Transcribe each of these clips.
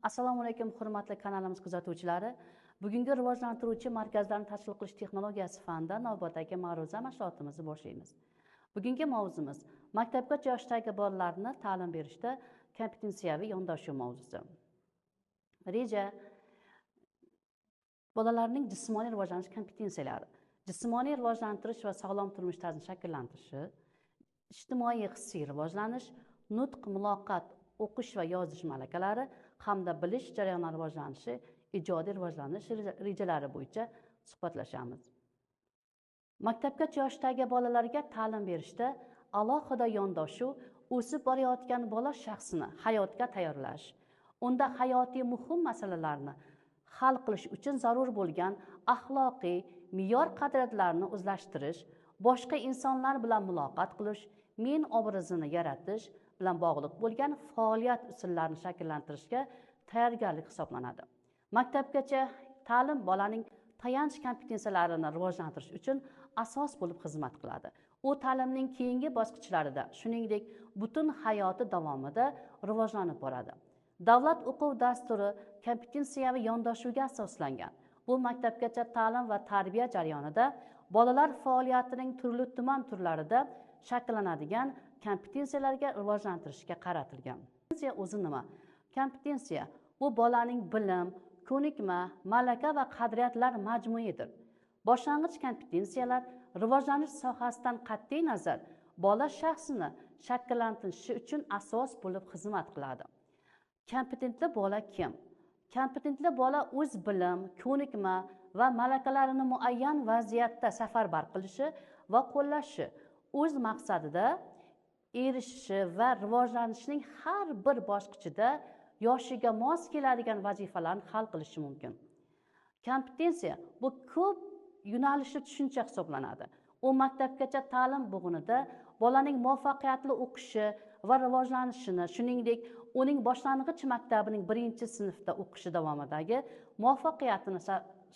Assalomu alaykum, hurmatli kanalimiz kuzatuvchilari. Bugungi rivojlantiruvchi markazlarni tashkil qilish texnologiyasi fanida navbatdagi ma'ruza mashg'ulotimizni boshlaymiz. Bugungi mavzumiz maktabgacha yoshdagi bolalarni ta'lim berishda kompetensiyaviy yondashuv mavzusi. Reja bolalarning jismoniy rivojlanish kompetensiyalari, jismoniy rivojlantirish va sog'lom turmush tarzini shakllantirishi, ijtimoiy hissiy rivojlanish, nutq, muloqot, o'qish va yozish malakalari hamda bilish jarayonlari rivojlanishi, ijodiy rivojlanish rejalari bo'yicha suhbatlashamiz. Maktabgacha yoshdagi bolalarga ta'lim berishda alohida yondashuv o'sib borayotgan bola shaxsini hayotga tayyorlash, unda hayotiy muhim masalalarni hal qilish uchun zarur bo'lgan axloqiy me'yor qadriyatlarni o'zlashtirish, boshqa insonlar bilan muloqot qilish, men obrazini yaratish bilan bog'liq bo'lgan faoliyat usullarini shakllantirishga tayyorgarlik hisoblanadi. Maktabgacha ta'lim bolaning tayanch kompetensiyalarini rivojlantirish uchun asos bo'lib xizmat qiladi. U ta'limning keyingi bosqichlarida, shuningdek, butun hayoti davomida rivojlanib boradi. Davlat o'quv dasturi kompetensiyaviy yondashuvga asoslangan. Bu maktabgacha ta'lim va tarbiya jarayonida bolalar faoliyatining turli-tuman turlarida shakllanadigan kompetensiyalarga rivojlantirishga qaratilgan. Kompetensiya o'zi nima? Kompetensiya bu bolaning bilim, ko'nikma, malaka va qadriyatlar majmuidir. Boshlang'ich kompetensiyalar rivojlanish sohasidan qat'iy nazar bola shaxsini shakllantirishi uchun asos bo'lib xizmat qiladi. Kompetentli bola kim? Kompetentli bola o'z bilim, ko'nikma va malakalarini muayyan vaziyatda safarbar qilishi va qo'llashi, o'z maqsadida erishishi va rivojlanishining har bir bosqichida yoshiga mos keladigan vazifalarni hal qilishi mumkin. Kompetensiya bu ko'p yo'nalishli tushuncha hisoblanadi. U maktabgacha ta'lim bo'g'inida bolaning muvaffaqiyatli o'qishi va rivojlanishini, shuningdek, uning boshlang'ich maktabining 1-sinfda o'qishi davomidagi muvaffaqiyatini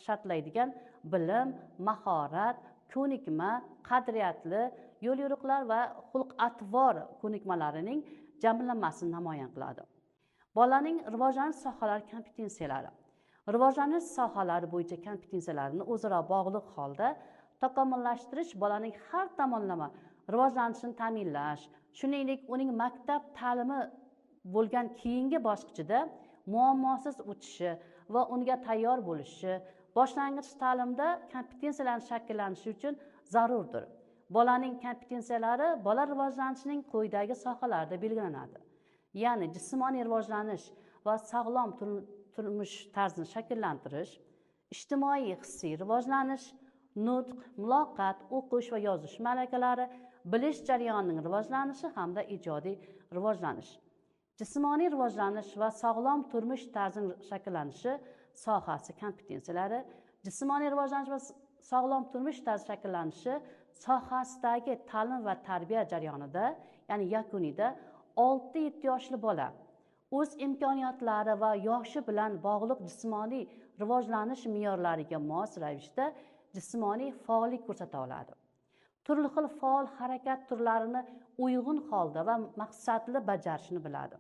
shartlaydigan bilim, mahorat, ko'nikma, qadriyatli yo'l-yo'riqlar va xulq-atvor ko'nikmalarining jamlanmasini namoyon qiladi. Bolaning rivojlanish sohalari kompetensiyalari. Rivojlanish sohalari bo'yicha kompetensiyalarni o'zaro bog'liq holda takomillashtirish bolaning har tomonlama rivojlanishini ta'minlash, shuningdek, uning maktab ta'limi bo'lgan keyingi bosqichida muammosiz o'tishi va unga tayyor bo'lishi, boshlang'ich ta'limda kompetensiyalarning shakllanishi uchun zarurdir. Bolaning kompetensiyalari bola rivojlanishining quyidagi sohalarida belgilanadi. Ya'ni jismoniy rivojlanish va sog'lom turmush tarzini shakllantirish, ijtimoiy hissiy rivojlanish, nutq, muloqot, o'qish va yozish malakalari, bilish jarayonining rivojlanishi hamda ijodiy rivojlanish. Jismoniy rivojlanish va sog'lom turmush tarzining shakllanishi sohasi kompetensiyalari, jismoniy rivojlanish va sog'lom turmush tarzi shakllanishi sohasidagi ta'lim va tarbiya jarayonida, ya'ni yakunida 6-7 yoshli bola o'z imkoniyatlari va yoshi bilan bog'liq jismoniy rivojlanish me'yorlariga mos ravishda jismoniy faollik ko'rsata oladi. Turli xil faol harakat turlarini uyg'un holda va maqsadli bajarishni biladi.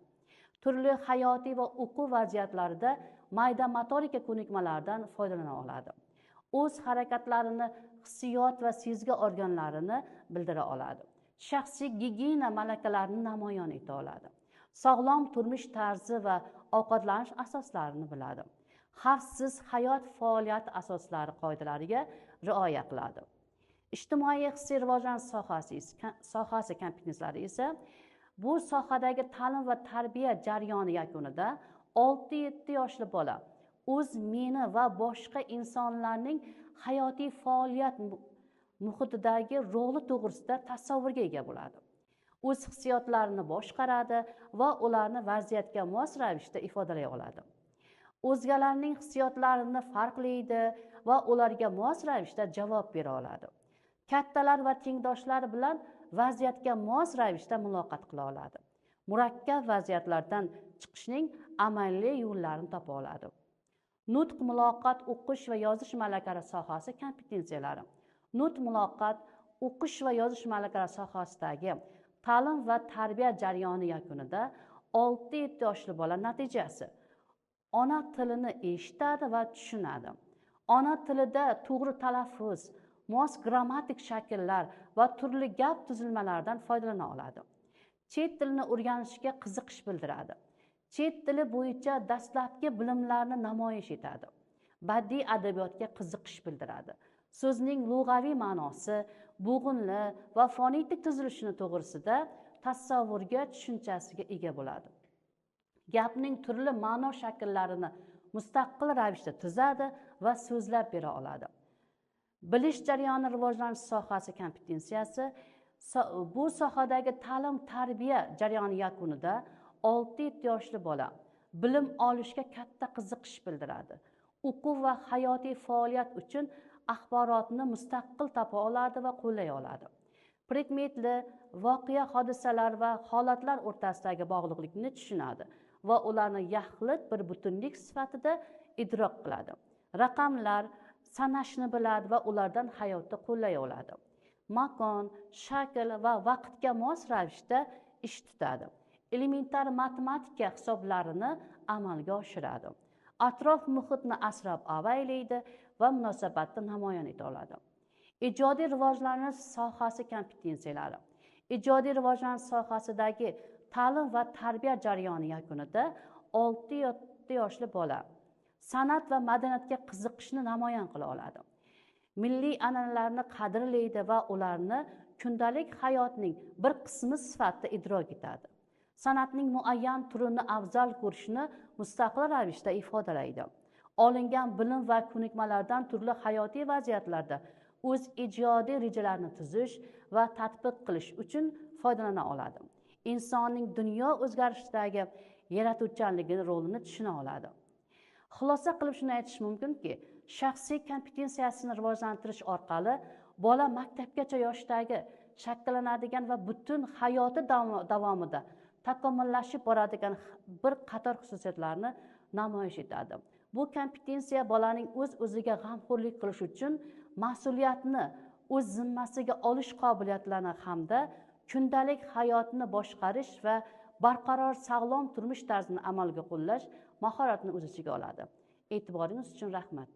Turli hayotiy va o'quv vaziyatlarida mayda motorika ko'nikmalaridan foydalana oladi. O'z harakatlarini, hissiyot va sezgi organlarini bildira oladi. Shaxsiy gigiyena malakalarini namoyon eta oladi. Sog'lom turmush tarzi va ovqatlanish asoslarini biladi. Xavfsiz hayot faoliyati asoslari qoidalariga rioya qiladi. Ijtimoiy hissiy rivojlanish sohasi kompetensiyalari esa bu sohadagi ta'lim va tarbiya jarayoni yakunida 6-7 yoshli bola o'z meni va boshqa insonlarning hayotiy faoliyat muhitidagi roli to'g'risida tasavvurga ega bo'ladi. O'z hissiyotlarini boshqaradi va ularni vaziyatga mos ravishda ifodalay oladi. O'zgalarning hissiyotlarini farqlaydi va ularga mos ravishda javob bera oladi. Kattalar va tengdoshlari bilan vaziyatga mos ravishda muloqot qila oladi. Murakkab vaziyatlardan chiqishning amaliy yo'llarini topa oladi. Nutq, muloqot, o'qish va yozish malakalari sohasi kompetensiyalari. Nutq, muloqot, o'qish va yozish malakalari sohasidagi ta'lim va tarbiya jarayoni yakunida 6-7 yoshli bola natijasi ona tilini eshitadi va tushunadi. Ona tilida to'g'ri talaffuz, mos grammatik shakllar va turli gap tuzilmalaridan foydalana oladi. Chet tilini o'rganishga qiziqish bildiradi. Chet tili bo'yicha dastlabki bilimlarni namoyish etadi. Badiiy adabiyotga qiziqish bildiradi. So'zning lug'aviy ma'nosi, bo'g'inli va fonetik tuzilishini to'g'risida tasavvurga, tushunchasiga ega bo'ladi. Gapning turli ma'no shakllarini mustaqil ravishda tuzadi va so'zlab bera oladi. Bilish jarayoni rivojlanish sohasi kompetensiyasi bu sohadagi ta'lim-tarbiya jarayoni yakunida 6-7 yoshli bola bilim olishga katta qiziqish bildiradi. O'quv va hayotiy faoliyat uchun axborotni mustaqil topa oladi va qo'llay oladi. Predmetli voqea, hodisalar va holatlar o'rtasidagi bog'liqlikni tushunadi va ularni yaxlit bir butunlik sifatida idrok qiladi. Raqamlar, sanashni biladi va ulardan hayotda qo'llay oladi. Makon, shakl va vaqtga mos ravishda ish tutadi. Elementar matematika hisoblarini amalga oshiradi. Atrof muhitni asrab-avaylaydi va munosabatni namoyon eta oladi. Ijodiy rivojlanish sohasi kompetensiyalari. Ijodiy rivojlanish sohasidagi ta'lim va tarbiya jarayoni yakunida 6-7 yoshli bola san'at va madaniyatga qiziqishni namoyon qila oladi. Milliy an'analarni qadrlaydi va ularni kundalik hayotning bir qismi sifatida idrok etadi. San'atning muayyan turini afzal ko'rishni mustaqil ravishda ifodalaydi. Olingan bilim va ko'nikmalardan turli hayotiy vaziyatlarda o'z ijodiy rejalarini tuzish va tatbiq qilish uchun foydalana oladi. Insonning dunyo o'zgarishidagi yaratuvchanligini rolini tushuna oladi. Xulosa qilib shuni aytish mumkinki, shaxsiy kompetensiyasini rivojlantirish orqali bola maktabgacha yoshdagi shakllanadigan va butun hayoti davomida takomillashib boradigan bir qator xususiyatlarni namoyish etadi. Bu kompetensiya bolaning o'z-o'ziga g'amxo'rlik qilish uchun mas'uliyatni o'z zimmasiga olish qobiliyatlarini hamda kundalik hayotni boshqarish va barqaror sog'lom turmush tarzini amalga qo'llash mahoratini o'z ichiga oladi. E'tiboringiz uchun rahmat.